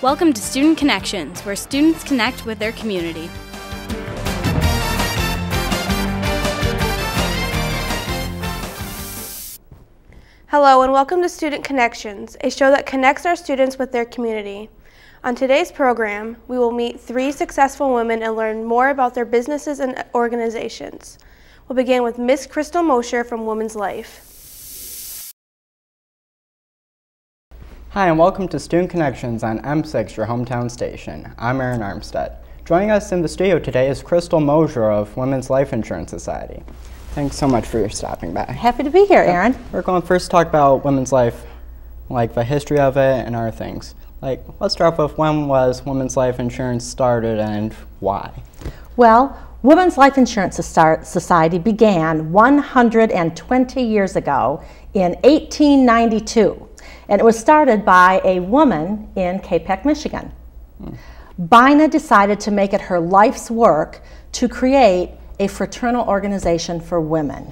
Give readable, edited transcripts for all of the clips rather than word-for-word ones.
Welcome to Student Connections, where students connect with their community. Hello and welcome to Student Connections, a show that connects our students with their community. On today's program, we will meet 3 successful women and learn more about their businesses and organizations. We'll begin with Miss Crystal Mosher from Women's Life. Hi and welcome to Student Connections on M6, your hometown station. I'm Aaron Armstead. Joining us in the studio today is Crystal Mosher of Women's Life Insurance Society. Thanks so much for your stopping by. Happy to be here, Aaron. We're going to first talk about Women's Life, like the history of it and other things. Let's start off with when was Women's Life Insurance started and why? Well, Women's Life Insurance Society began 120 years ago in 1892. And it was started by a woman in Capac, Michigan. Bina decided to make it her life's work to create a fraternal organization for women.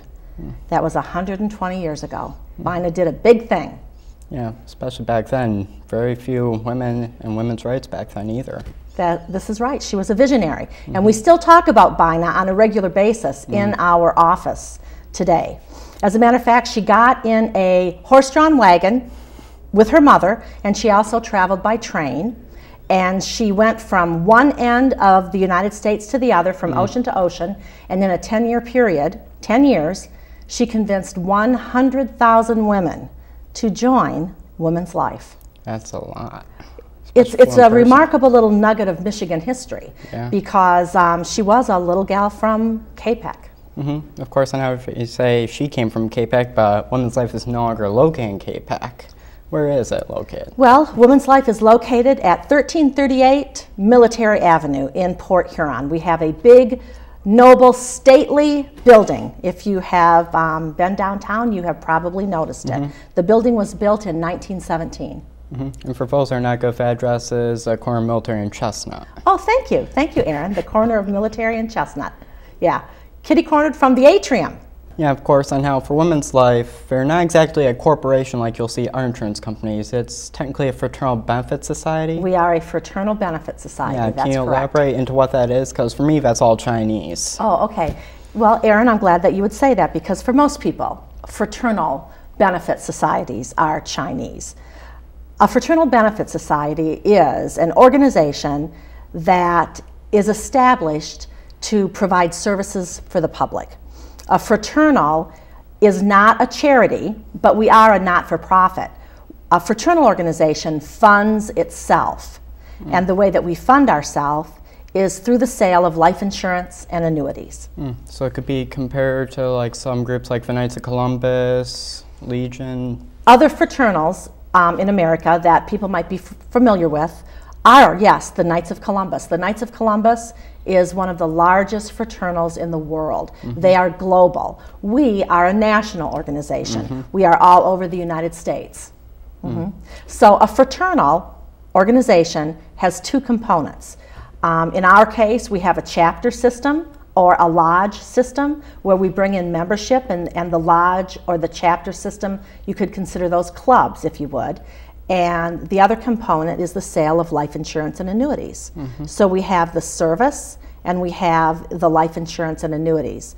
That was 120 years ago. Bina did a big thing. Yeah, especially back then. Very few women and women's rights back then either. This is right. She was a visionary. And we still talk about Bina on a regular basis in our office today. As a matter of fact, she got in a horse-drawn wagon with her mother, and she also traveled by train. And she went from one end of the United States to the other, from ocean to ocean, and in a 10-year period, 10 years, she convinced 100,000 women to join Women's Life. That's a lot. It's a remarkable little nugget of Michigan history, because she was a little gal from Capac. Of course, I know you say she came from Capac, but Women's Life is no longer located in Capac. Where is it located? Well, Women's Life is located at 1338 Military Avenue in Port Huron. We have a big, noble, stately building. If you have been downtown, you have probably noticed it. The building was built in 1917. And for those that are not good with addresses, corner of Military and Chestnut. Oh, thank you. Thank you, Aaron. The corner of Military and Chestnut. Yeah. Kitty-cornered from the atrium. Yeah, of course, and how for Women's Life, they're not exactly a corporation like you'll see other insurance companies. It's technically a fraternal benefit society. We are a fraternal benefit society, yeah, that's can you elaborate into what that is? Because for me, that's all Chinese. Oh, okay. Well, Aaron, I'm glad that you would say that, because for most people, fraternal benefit societies are Chinese. A fraternal benefit society is an organization that is established to provide services for the public. A fraternal is not a charity, but we are a not-for-profit. A fraternal organization funds itself, and the way that we fund ourselves is through the sale of life insurance and annuities. So it could be compared to like some groups like the Knights of Columbus, Legion? Other fraternals in America that people might be familiar with are, yes, the Knights of Columbus. The Knights of Columbus is one of the largest fraternals in the world. They are global. We are a national organization. We are all over the United States. So a fraternal organization has 2 components. In our case, we have a chapter system or a lodge system where we bring in membership, and the lodge or the chapter system, you could consider those clubs if you would. And the other component is the sale of life insurance and annuities. So we have the service and we have the life insurance and annuities.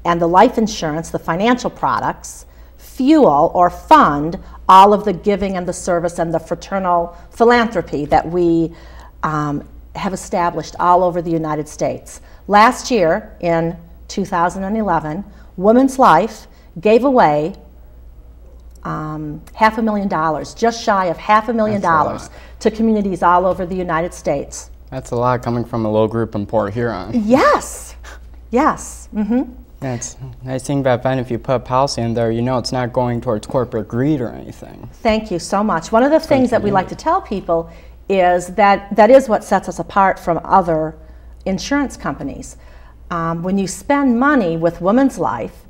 And the life insurance, the financial products, fuel or fund all of the giving and the service and the fraternal philanthropy that we have established all over the United States. Last year, in 2011, Women's Life gave away $500,000, just shy of $500,000 to communities all over the United States. That's a lot coming from a little group in Port Huron. Yes, yes. Yeah, it's a nice thing about that, if you put a policy in there, you know it's not going towards corporate greed or anything. Thank you so much. One of the things that we like to tell people is that is what sets us apart from other insurance companies. When you spend money with Women's Life,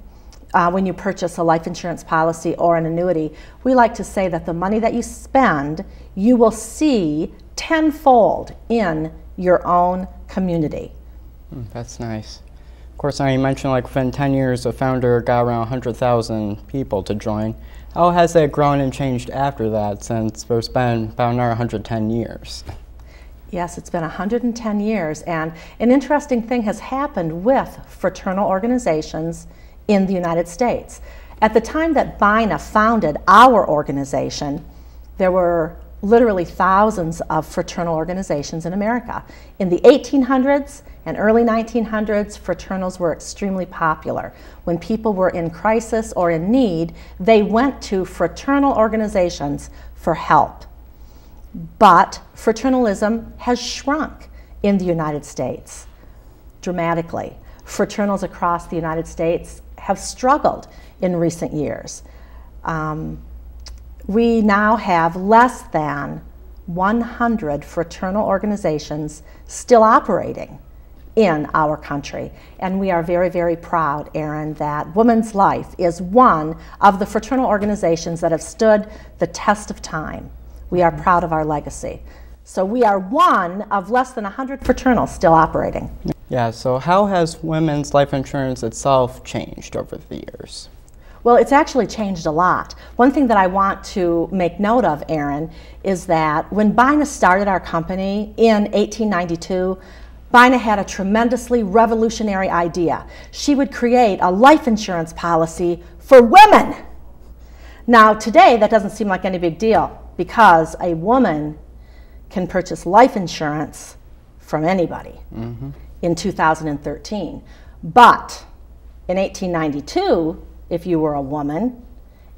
when you purchase a life insurance policy or an annuity, we like to say that the money that you spend, you will see tenfold in your own community. That's nice. Of course, now you mentioned like within 10 years, the founder got around 100,000 people to join. How has that grown and changed after that, since there's been about another 110 years? Yes, it's been 110 years, and an interesting thing has happened with fraternal organizations in the United States. At the time that BINA founded our organization, there were literally thousands of fraternal organizations in America. In the 1800s and early 1900s, fraternals were extremely popular. When people were in crisis or in need, they went to fraternal organizations for help. But fraternalism has shrunk in the United States dramatically. Fraternals across the United States have struggled in recent years. We now have less than 100 fraternal organizations still operating in our country. And we are very, very proud, Aaron, that Women's Life is one of the fraternal organizations that have stood the test of time. We are proud of our legacy. So we are one of less than 100 fraternals still operating. Yeah, so how has women's life insurance itself changed over the years? Well, it's actually changed a lot. One thing that I want to make note of, Aaron, is that when BINA started our company in 1892, BINA had a tremendously revolutionary idea. She would create a life insurance policy for women. Now, today, that doesn't seem like any big deal because a woman can purchase life insurance from anybody in 2013. But in 1892, if you were a woman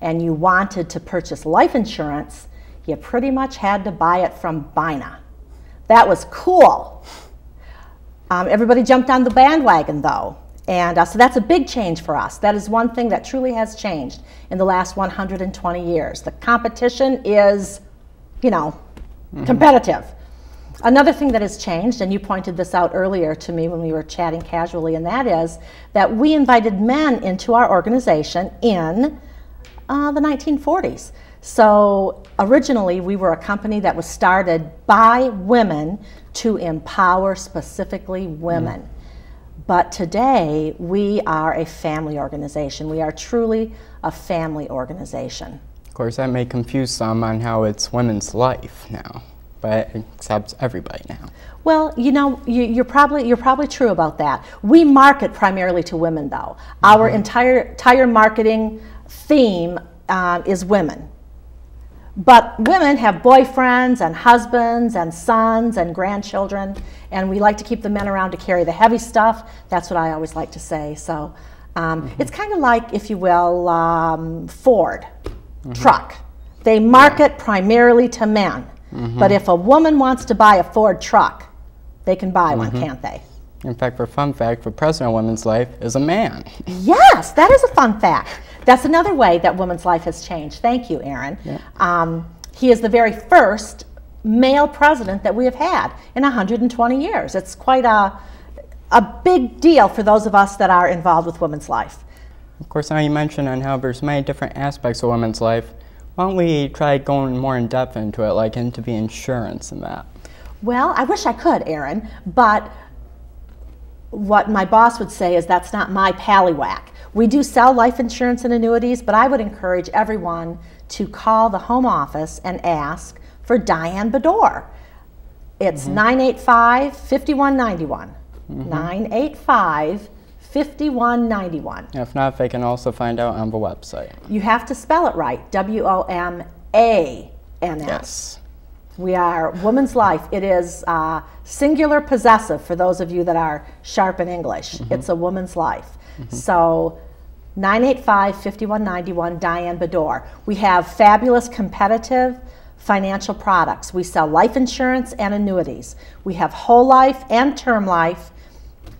and you wanted to purchase life insurance, you pretty much had to buy it from BINA. That was cool. Everybody jumped on the bandwagon, though. And so that's a big change for us. That is one thing that truly has changed in the last 120 years. The competition is, you know, competitive. Another thing that has changed, and you pointed this out earlier to me when we were chatting casually, and that is that we invited men into our organization in the 1940s. So originally we were a company that was started by women to empower specifically women. But today we are a family organization. We are truly a family organization. Of course, that may confuse some on how it's women's life now, but it accepts everybody now. Well, you know, you're probably true about that. We market primarily to women, though. Our entire marketing theme is women. But women have boyfriends and husbands and sons and grandchildren, and we like to keep the men around to carry the heavy stuff. That's what I always like to say. So it's kind of like, if you will, Ford truck. They market primarily to men. But if a woman wants to buy a Ford truck, they can buy one, can't they? In fact, for a fun fact, the president of Women's Life is a man. Yes, that is a fun fact. That's another way that Women's Life has changed. Thank you, Aaron. Yeah. He is the very first male president that we have had in 120 years. It's quite a big deal for those of us that are involved with Women's Life. Of course, now you mentioned on how there's many different aspects of women's life. Why don't we try going more in depth into it, like into the insurance and that? Well, I wish I could, Aaron, but what my boss would say is that's not my pallywhack. We do sell life insurance and annuities, but I would encourage everyone to call the home office and ask for Diane Bedore. It's 985-5191. 985-5191. If not, they can also find out on the website. You have to spell it right, W-O-M-A-N-S. Yes. We are Women's Life. It is singular possessive for those of you that are sharp in English. It's a woman's life. So 985-5191, Diane Bedore. We have fabulous competitive financial products. We sell life insurance and annuities. We have whole life and term life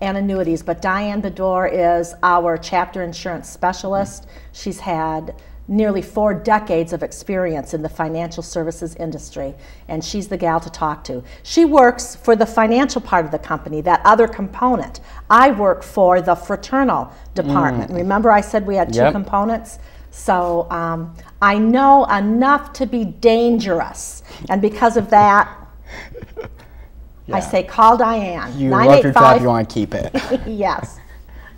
and annuities, but Diane Bedore is our chapter insurance specialist. She's had nearly 4 decades of experience in the financial services industry, and she's the gal to talk to. She works for the financial part of the company, that other component. I work for the fraternal department. Remember I said we had 2 components? So I know enough to be dangerous, and because of that, I say call Diane. You love your job, you want to keep it. Yes.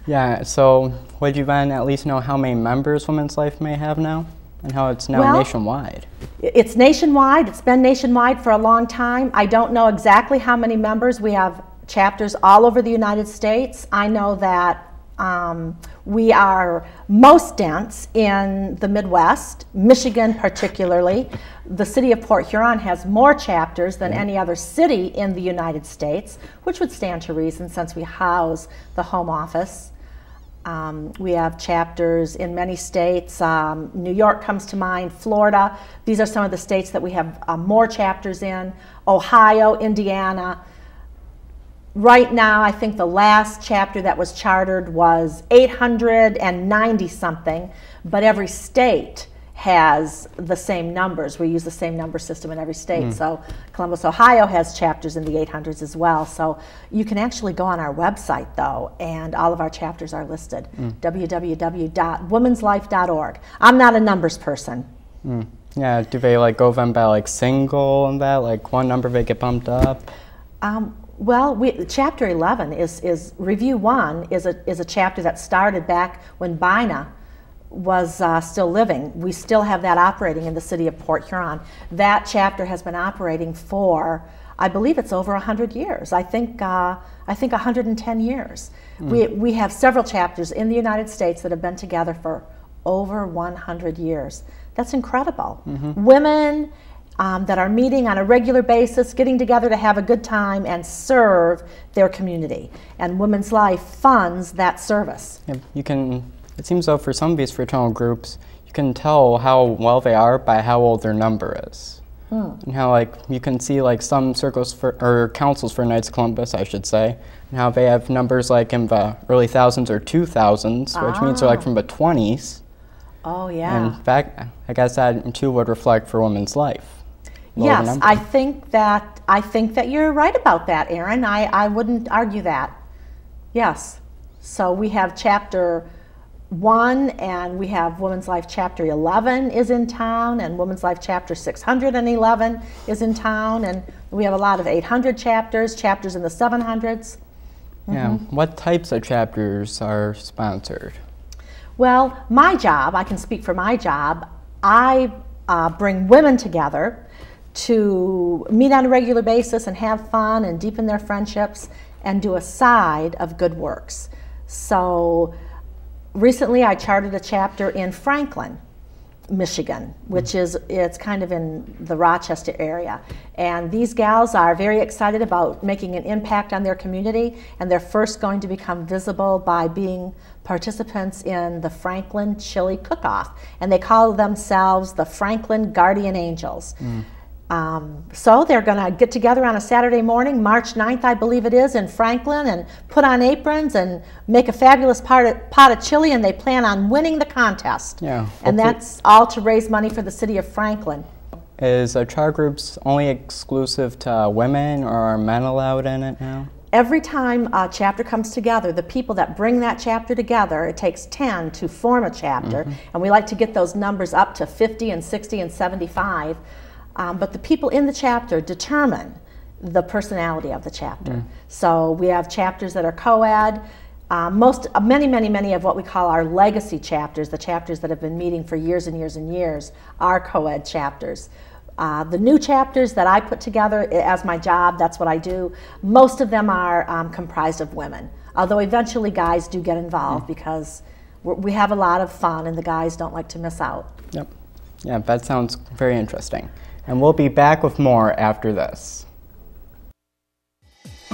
Yeah, so would you then at least know how many members Women's Life may have now? and how it's now nationwide. It's nationwide. It's been nationwide for a long time. I don't know exactly how many members. We have chapters all over the United States. I know that we are most dense in the Midwest, Michigan particularly. The city of Port Huron has more chapters than any other city in the United States, which would stand to reason since we house the home office. We have chapters in many states. New York comes to mind, Florida. These are some of the states that we have more chapters in. Ohio, Indiana. Right now, I think the last chapter that was chartered was 890 something, but every state has the same numbers. We use the same number system in every state. So Columbus, Ohio has chapters in the 800s as well. So you can actually go on our website though, and all of our chapters are listed. www.womenslife.org. I'm not a numbers person. Yeah, do they like go them by like single and that, like one number they get bumped up? Well, chapter 11 is Review 1 is a chapter that started back when Bina was still living. We still have that operating in the city of Port Huron. That chapter has been operating for, I believe it's over 100 years. I think 110 years. We have several chapters in the United States that have been together for over 100 years. That's incredible. Women that are meeting on a regular basis, getting together to have a good time and serve their community. And Women's Life funds that service. Yeah, it seems though for some of these fraternal groups, you can tell how well they are by how old their number is. And how like you can see like some circles or councils for Knights of Columbus, I should say, and how they have numbers like in the early thousands or 2000s, which means they're like from the 20s. Oh yeah. And in fact, I guess that too would reflect for Women's Life. Yes, I think that you're right about that, Aaron. I wouldn't argue that. Yes. So we have chapter 1 and we have Women's Life chapter 11 is in town, and Women's Life chapter 611 is in town, and we have a lot of 800 chapters in the 700s. Yeah. What types of chapters are sponsored? Well, my job, I can speak for my job, I bring women together to meet on a regular basis and have fun and deepen their friendships and do a side of good works. So recently I chartered a chapter in Franklin, Michigan, which it's kind of in the Rochester area. And these gals are very excited about making an impact on their community, and they're first going to become visible by being participants in the Franklin Chili Cook-Off. And they call themselves the Franklin Guardian Angels. So they're going to get together on a Saturday morning, March 9th, I believe it is, in Franklin, and put on aprons and make a fabulous pot of chili, and they plan on winning the contest. Yeah. And that's all to raise money for the city of Franklin. Is charter groups only exclusive to women, or are men allowed in it now? Every time a chapter comes together, the people that bring that chapter together, it takes 10 to form a chapter, and we like to get those numbers up to 50 and 60 and 75. But the people in the chapter determine the personality of the chapter. So we have chapters that are co-ed. Many of what we call our legacy chapters, the chapters that have been meeting for years and years and years, are co-ed chapters. The new chapters that I put together as my job, that's what I do, most of them are comprised of women. Although eventually guys do get involved because we have a lot of fun and the guys don't like to miss out. Yep. Yeah, that sounds very interesting. And we'll be back with more after this.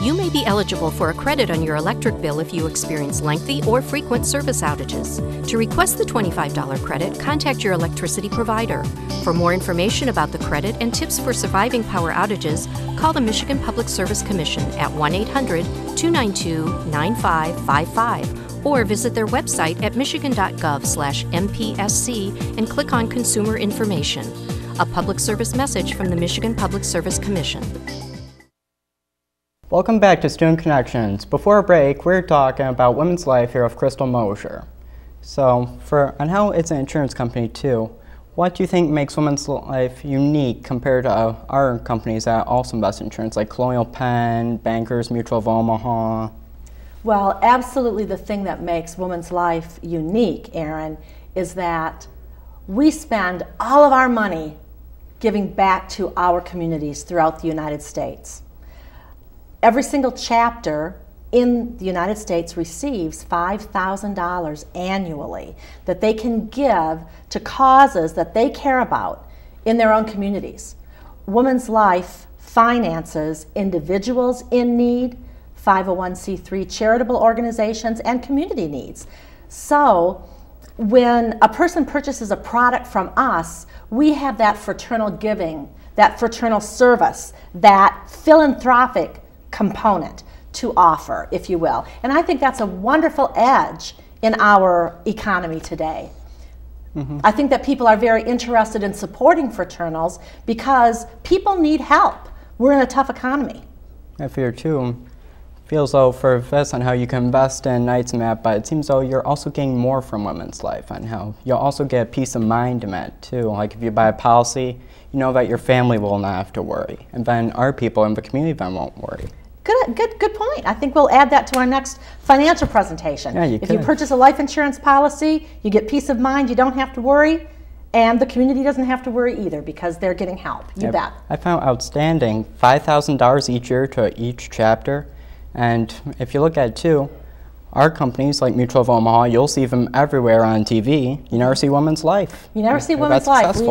You may be eligible for a credit on your electric bill if you experience lengthy or frequent service outages. To request the $25 credit, contact your electricity provider. For more information about the credit and tips for surviving power outages, call the Michigan Public Service Commission at 1-800-292-9555 or visit their website at michigan.gov/MPSC and click on Consumer Information. A public service message from the Michigan Public Service Commission. Welcome back to Student Connections. Before a break, we're talking about Women's Life here with Crystal Mosier. So, and how it's an insurance company too, what do you think makes Women's Life unique compared to our companies that also invest in insurance, like Colonial Penn, Bankers Mutual of Omaha? Well, absolutely the thing that makes Women's Life unique, Aaron, is that we spend all of our money giving back to our communities throughout the United States. Every single chapter in the United States receives $5,000 annually that they can give to causes that they care about in their own communities. Women's Life finances individuals in need, 501c3 charitable organizations, and community needs. So when a person purchases a product from us, we have that fraternal giving, that fraternal service, that philanthropic component to offer, if you will. And I think that's a wonderful edge in our economy today. I think that people are very interested in supporting fraternals because people need help. We're in a tough economy. I fear too. Feels though for this on how you can invest in Knights and that, but it seems though you're also getting more from Women's Life on how you'll also get peace of mind in that too. Like if you buy a policy, you know that your family will not have to worry, and then our people in the community then won't worry. Good point. I think we'll add that to our next financial presentation. Yeah, if you purchase a life insurance policy, you get peace of mind, you don't have to worry, and the community doesn't have to worry either because they're getting help. You bet. I found outstanding $5,000 each year to each chapter, and if you look at it too, our companies like Mutual of Omaha, you'll see them everywhere on TV. You never see Women's Life. You never see Women's Life.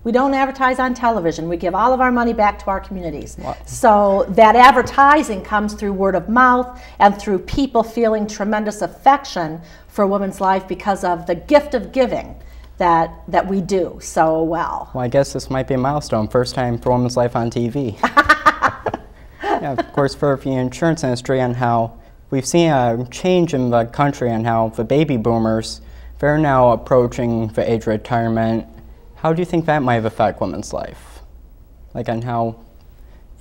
We don't advertise on television. We give all of our money back to our communities. So that advertising comes through word of mouth and through people feeling tremendous affection for Women's Life because of the gift of giving that we do so well. Well, I guess this might be a milestone. First time for Women's Life on TV. Yeah, of course, for the insurance industry and how we've seen a change in the country and how the baby boomers, they're now approaching the age of retirement. How do you think that might affect Women's Life? Like on how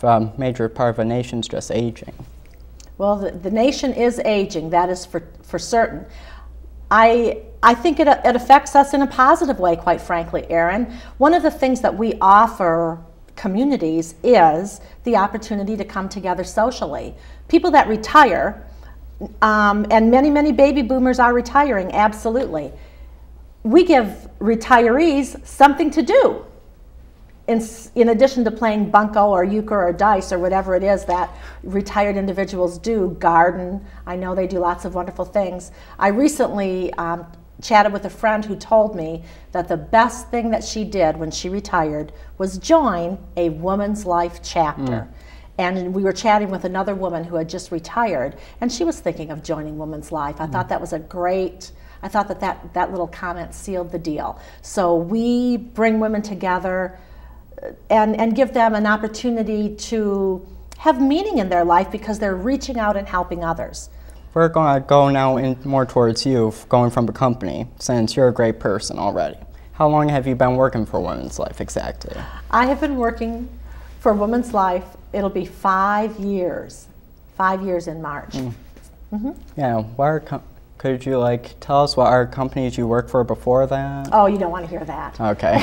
the major part of the nation's just aging? Well, the nation is aging, that is for certain. I think it affects us in a positive way, quite frankly, Aaron. One of the things that we offer communities is the opportunity to come together socially. People that retire, and many baby boomers are retiring, absolutely. We give retirees something to do in addition to playing bunco or euchre or dice or whatever it is that retired individuals do, garden. I know they do lots of wonderful things. I recently chatted with a friend who told me that the best thing that she did when she retired was join a Women's Life chapter. And we were chatting with another woman who had just retired, and she was thinking of joining Women's Life. I thought that was I thought that little comment sealed the deal. So we bring women together and give them an opportunity to have meaning in their life because they're reaching out and helping others. We're going to go now more towards you, going from the company, since you're a great person already. How long have you been working for Women's Life exactly? I have been working for Women's Life, it'll be 5 years. 5 years in March. Yeah, could you tell us what our companies you worked for before that? Oh, you don't want to hear that. Okay.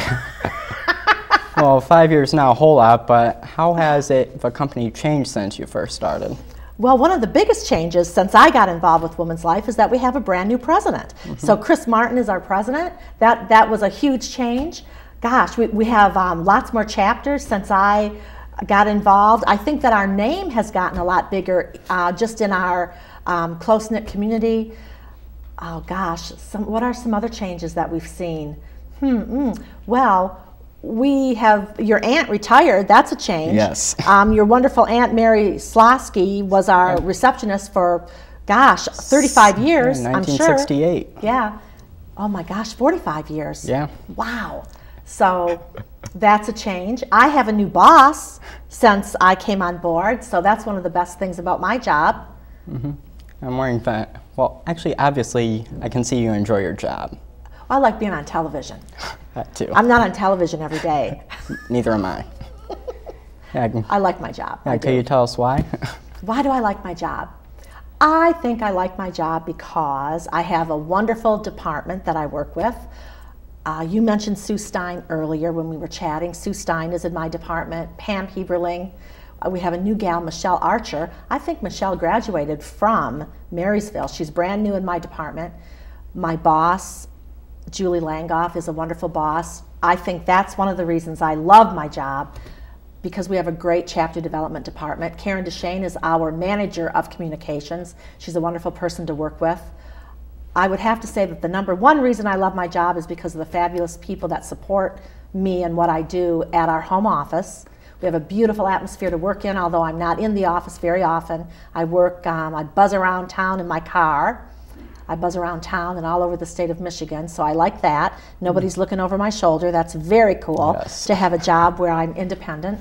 Well, 5 years now, a whole lot, but how has the company changed since you first started? Well, one of the biggest changes since I got involved with Women's Life is that we have a brand new president. So Chris Martin is our president. That was a huge change. Gosh, we have lots more chapters since I got involved. I think that our name has gotten a lot bigger just in our close-knit community. Oh gosh, what are some other changes that we've seen? Well, we have your aunt retired. That's a change. Yes. Your wonderful Aunt Mary Slosky was our receptionist for, gosh, 35 years, yeah, 1968. I'm sure. Yeah. Oh my gosh, 45 years. Yeah. Wow. So that's a change. I have a new boss since I came on board, so that's one of the best things about my job. I'm wearing that. Well, actually, obviously, I can see you enjoy your job. I like being on television. That too. I'm not on television every day. Neither am I. Yeah, I like my job. Yeah, can you tell us why? Why do I like my job? I think I like my job because I have a wonderful department that I work with. You mentioned Sue Stein earlier when we were chatting. Sue Stein is in my department. Pam Heberling. We have a new gal, Michelle Archer. I think Michelle graduated from Marysville. She's brand new in my department. My boss Julie Langoff is a wonderful boss. I think that's one of the reasons I love my job, because we have a great chapter development department. Karen DeShane is our manager of communications. She's a wonderful person to work with. I would have to say that the number one reason I love my job is because of the fabulous people that support me and what I do at our home office. We have a beautiful atmosphere to work in, although I'm not in the office very often. I buzz around town in my car. I buzz around town and all over the state of Michigan, so I like that. Nobody's looking over my shoulder. That's very cool to have a job where I'm independent.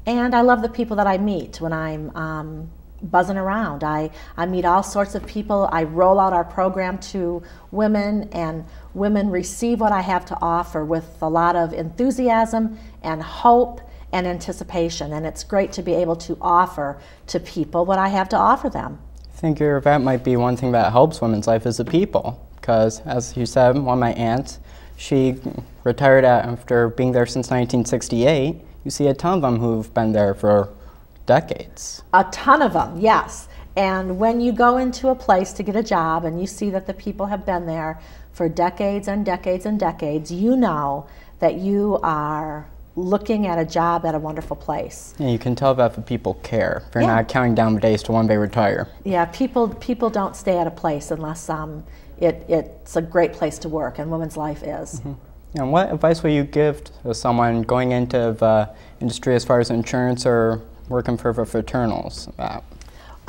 And I love the people that I meet when I'm buzzing around. I meet all sorts of people. I roll out our program to women, and women receive what I have to offer with a lot of enthusiasm and hope and anticipation, and it's great to be able to offer to people what I have to offer them. I think your event might be one thing that helps women's life as a people, because as you said, one of my aunts, she retired after being there since 1968. You see a ton of them who've been there for decades. A ton of them, yes. And when you go into a place to get a job and you see that the people have been there for decades and decades and decades, you know that you are looking at a job at a wonderful place. Yeah, you can tell that the people care. They're not counting down the days to when they retire. Yeah, people don't stay at a place unless it's a great place to work, and women's life is. And what advice will you give to someone going into the industry as far as insurance or working for the fraternals?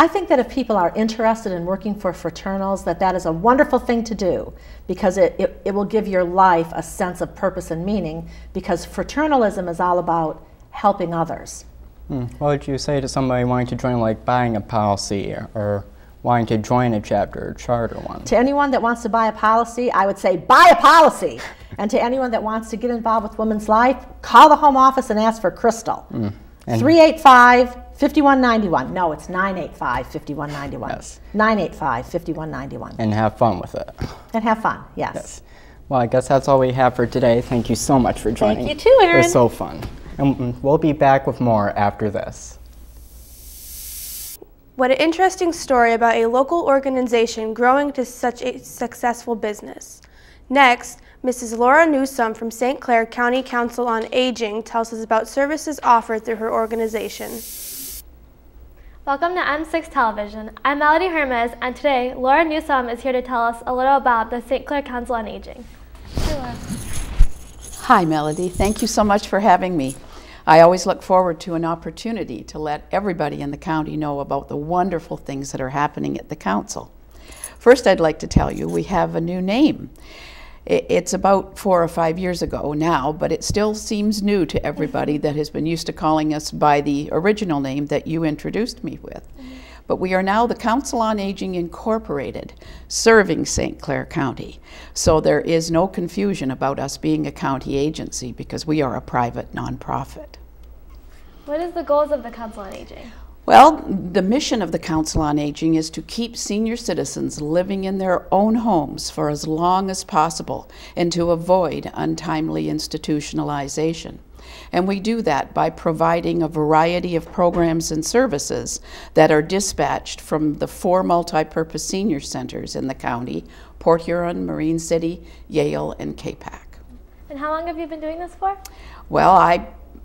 I think that if people are interested in working for fraternals, that is a wonderful thing to do, because it will give your life a sense of purpose and meaning, because fraternalism is all about helping others. What would you say to somebody wanting to join, like buying a policy or wanting to join a chapter or charter one? To anyone that wants to buy a policy, I would say buy a policy. And to anyone that wants to get involved with women's life, call the home office and ask for Crystal. 385-5191. No, it's 985-5191. Yes. 985-5191. And have fun with it. And have fun, yes. Well, I guess that's all we have for today. Thank you so much for joining. Thank you too, Aaron. It was so fun. And we'll be back with more after this. What an interesting story about a local organization growing to such a successful business. Next, Mrs. Laura Newsome from St. Clair County Council on Aging tells us about services offered through her organization. Welcome to M6 Television. I'm Melody Hermes, and today Laura Newsome is here to tell us a little about the St. Clair Council on Aging. Hi, Laura. Hi, Melody. Thank you so much for having me. I always look forward to an opportunity to let everybody in the county know about the wonderful things that are happening at the council. First, I'd like to tell you we have a new name. It's about 4 or 5 years ago now, but it still seems new to everybody that has been used to calling us by the original name that you introduced me with. But we are now the Council on Aging Incorporated, serving St. Clair County. So there is no confusion about us being a county agency, because we are a private nonprofit. What is the goals of the Council on Aging? Well, the mission of the Council on Aging is to keep senior citizens living in their own homes for as long as possible and to avoid untimely institutionalization. And we do that by providing a variety of programs and services that are dispatched from the 4 multi-purpose senior centers in the county: Port Huron, Marine City, Yale, and Capac. And how long have you been doing this for? Well,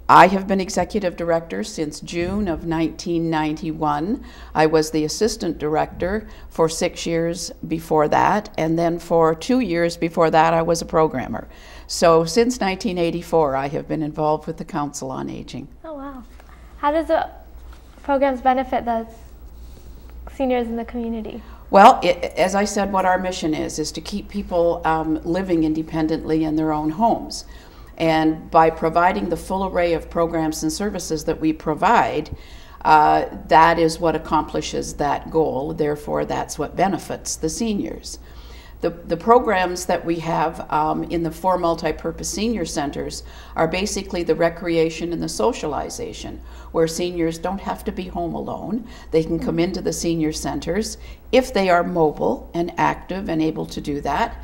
I have been executive director since June of 1991. I was the assistant director for 6 years before that, and then for 2 years before that I was a programmer. So since 1984 I have been involved with the Council on Aging. Oh, wow. How does the programs benefit the seniors in the community? Well, as I said, what our mission is to keep people living independently in their own homes. And by providing the full array of programs and services that we provide, that is what accomplishes that goal. Therefore, that's what benefits the seniors. The programs that we have in the 4 multi-purpose senior centers are basically the recreation and the socialization, where seniors don't have to be home alone. They can come into the senior centers if they are mobile and active and able to do that.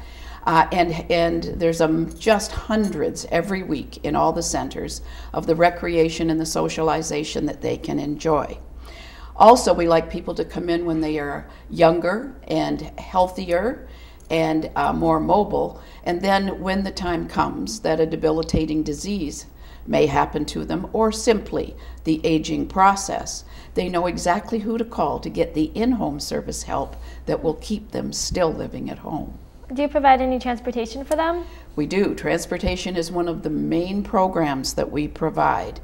And there's just hundreds every week in all the centers of the recreation and the socialization that they can enjoy. Also, we like people to come in when they are younger and healthier, and more mobile. And then when the time comes that a debilitating disease may happen to them, or simply the aging process, they know exactly who to call to get the in-home service help that will keep them still living at home. Do you provide any transportation for them? We do. Transportation is one of the main programs that we provide.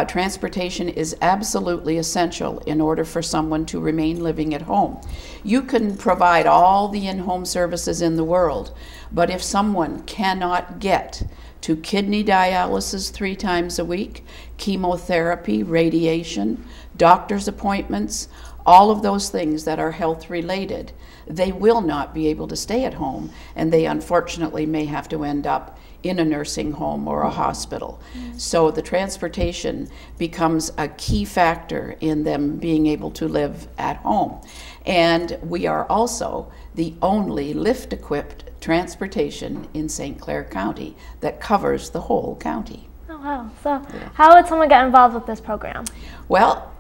Transportation is absolutely essential in order for someone to remain living at home. You can provide all the in-home services in the world, but if someone cannot get to kidney dialysis 3 times a week, chemotherapy, radiation, doctor's appointments, all of those things that are health related, they will not be able to stay at home, and they unfortunately may have to end up in a nursing home or a hospital. So the transportation becomes a key factor in them being able to live at home. And we are also the only lift-equipped transportation in St. Clair County that covers the whole county. Oh, wow. So how would someone get involved with this program? Well,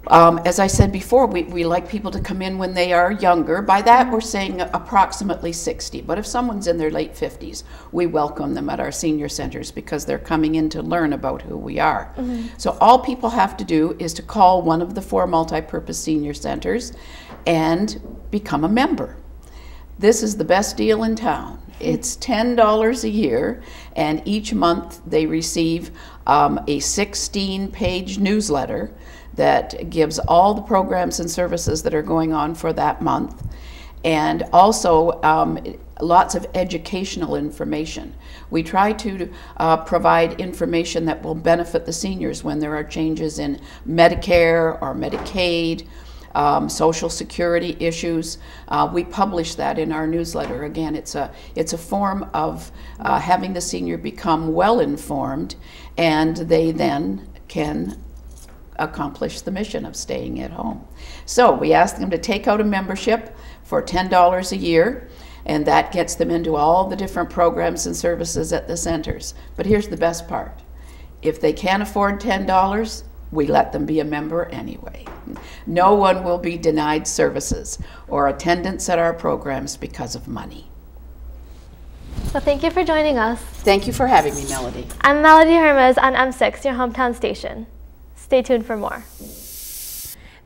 as I said before, we like people to come in when they are younger. By that, we're saying approximately 60. But if someone's in their late 50s, we welcome them at our senior centers because they're coming in to learn about who we are. So all people have to do is to call one of the 4 multi-purpose senior centers and become a member. This is the best deal in town. It's $10 a year, and each month they receive a 16-page newsletter that gives all the programs and services that are going on for that month, and also lots of educational information. We try to provide information that will benefit the seniors when there are changes in Medicare or Medicaid, Social Security issues. We publish that in our newsletter. Again, it's a form of having the senior become well informed, and they then can accomplish the mission of staying at home. So we ask them to take out a membership for $10 a year, and that gets them into all the different programs and services at the centers. But here's the best part. If they can't afford $10, we let them be a member anyway. No one will be denied services or attendance at our programs because of money. So thank you for joining us. Thank you for having me, Melody. I'm Melody Hermes on M6, your hometown station. Stay tuned for more.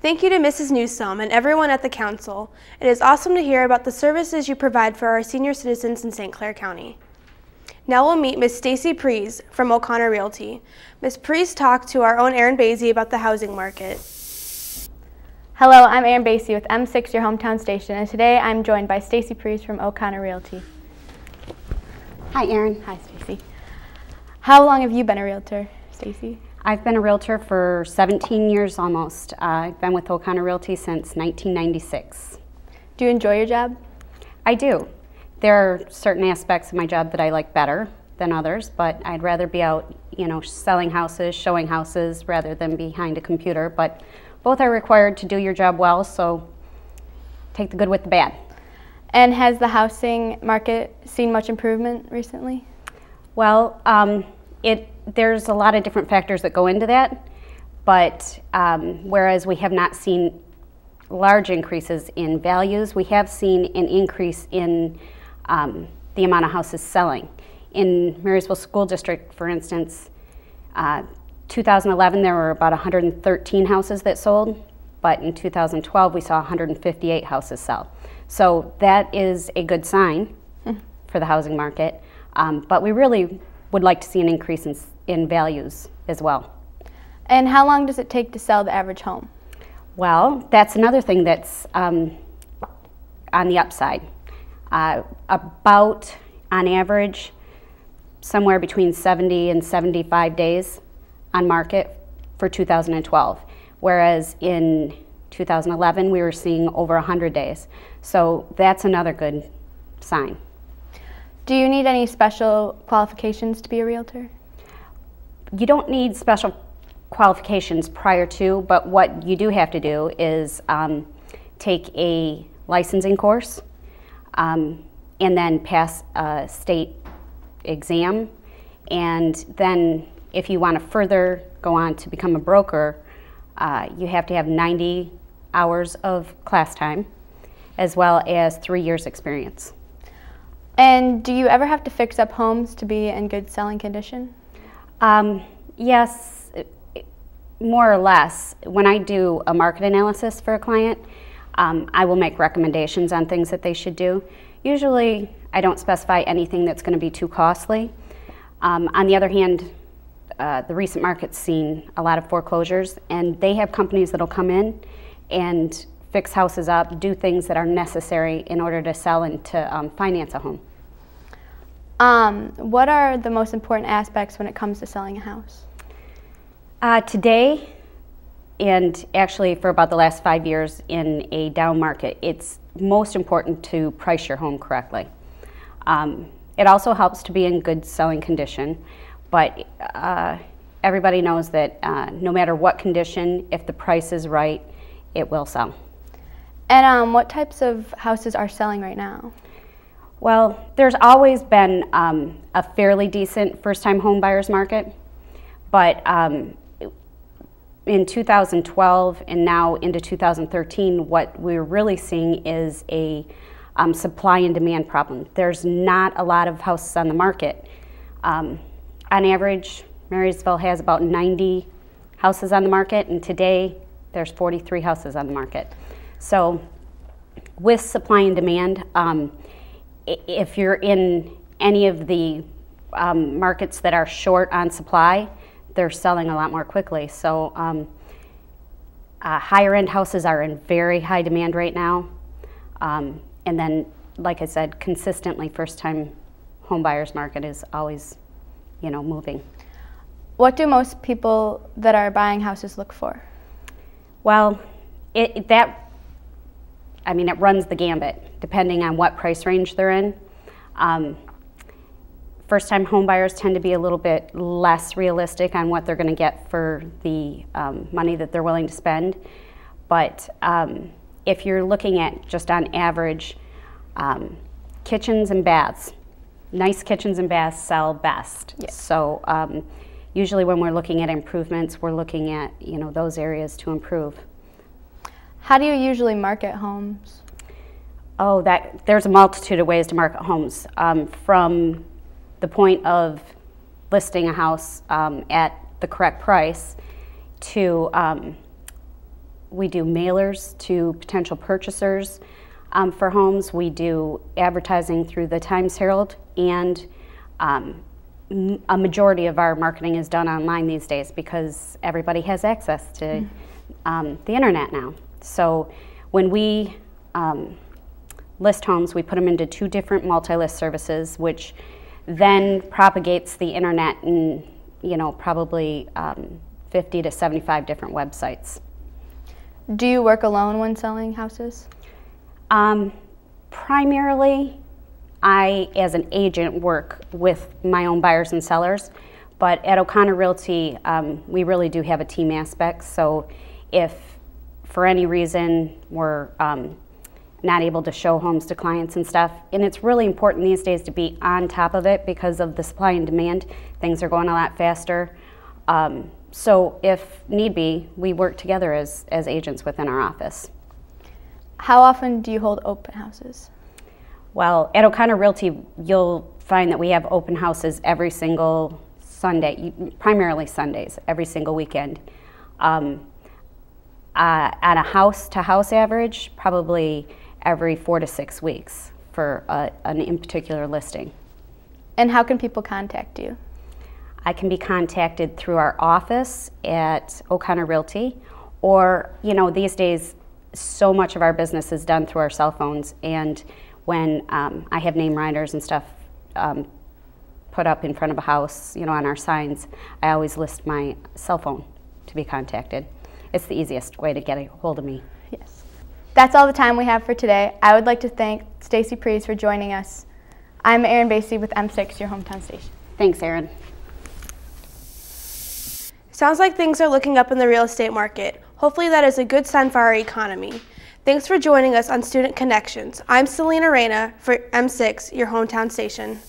Thank you to Mrs. Newsome and everyone at the council. It is awesome to hear about the services you provide for our senior citizens in St. Clair County. Now we'll meet Ms. Stacy Prees from O'Connor Realty. Ms. Prees talked to our own Erin Basie about the housing market. Hello, I'm Erin Basie with M6, your hometown station, and today I'm joined by Stacy Prees from O'Connor Realty. Hi, Erin. Hi, Stacy. How long have you been a realtor, Stacy? I've been a realtor for 17 years almost. I've been with O'Connor Realty since 1996. Do you enjoy your job? I do. There are certain aspects of my job that I like better than others, but I'd rather be out, selling houses, showing houses, rather than behind a computer. But both are required to do your job well, so take the good with the bad. And has the housing market seen much improvement recently? Well, there's a lot of different factors that go into that, but whereas we have not seen large increases in values, we have seen an increase in the amount of houses selling. In Marysville School District, for instance, 2011 there were about 113 houses that sold, but in 2012 we saw 158 houses sell. So that is a good sign for the housing market, but we really would like to see an increase in values as well. And how long does it take to sell the average home? Well, that's another thing that's on the upside. About, on average, somewhere between 70 and 75 days on market for 2012, whereas in 2011 we were seeing over 100 days. So that's another good sign. Do you need any special qualifications to be a realtor? You don't need special qualifications prior to, but what you do have to do is take a licensing course and then pass a state exam, and then if you want to further go on to become a broker, you have to have 90 hours of class time, as well as 3 years experience. And do you ever have to fix up homes to be in good selling condition? Yes, more or less. When I do a market analysis for a client, I will make recommendations on things that they should do. Usually, I don't specify anything that's going to be too costly. On the other hand, the recent market's seen a lot of foreclosures, and they have companies that'll come in and fix houses up, do things that are necessary in order to sell and to finance a home. What are the most important aspects when it comes to selling a house? Today, and actually for about the last 5 years in a down market, it's most important to price your home correctly. It also helps to be in good selling condition, but everybody knows that no matter what condition, if the price is right, it will sell. And what types of houses are selling right now? Well, there's always been a fairly decent first-time home buyers market, but in 2012 and now into 2013, what we're really seeing is a supply and demand problem. There's not a lot of houses on the market. On average, Marysville has about 90 houses on the market, and today there's 43 houses on the market. So with supply and demand, if you're in any of the markets that are short on supply, they're selling a lot more quickly. So higher end houses are in very high demand right now. And then, like I said, consistently first-time home buyers market is always, moving. What do most people that are buying houses look for? Well, it runs the gambit depending on what price range they're in. First-time home buyers tend to be a little bit less realistic on what they're going to get for the money that they're willing to spend. But if you're looking at just on average, kitchens and baths, nice kitchens and baths sell best. Yes. So usually when we're looking at improvements, we're looking at those areas to improve. How do you usually market homes? Oh, there's a multitude of ways to market homes. From the point of listing a house at the correct price to we do mailers to potential purchasers for homes. We do advertising through the Times Herald, and a majority of our marketing is done online these days because everybody has access to the internet now. So when we list homes, we put them into 2 different multi-list services, which then propagates the internet in, probably 50 to 75 different websites. Do you work alone when selling houses? Primarily, I, as an agent, work with my own buyers and sellers, but at O'Connor Realty, we really do have a team aspect, so if for any reason we're not able to show homes to clients and stuff, and it's really important these days to be on top of it because of the supply and demand. Things are going a lot faster. So if need be, we work together as agents within our office. How often do you hold open houses? Well, at O'Connor Realty, you'll find that we have open houses every single Sunday, primarily Sundays, every single weekend. On a house-to-house average, probably every 4 to 6 weeks for an in particular listing. And how can people contact you? I can be contacted through our office at O'Connor Realty, or these days so much of our business is done through our cell phones, and when I have name riders and stuff put up in front of a house, on our signs, I always list my cell phone to be contacted. It's the easiest way to get a hold of me. Yes. That's all the time we have for today. I would like to thank Stacy Prees for joining us. I'm Erin Basie with M6, your hometown station. Thanks, Erin. Sounds like things are looking up in the real estate market. Hopefully that is a good sign for our economy. Thanks for joining us on Student Connections. I'm Selena Reyna for M6, your hometown station.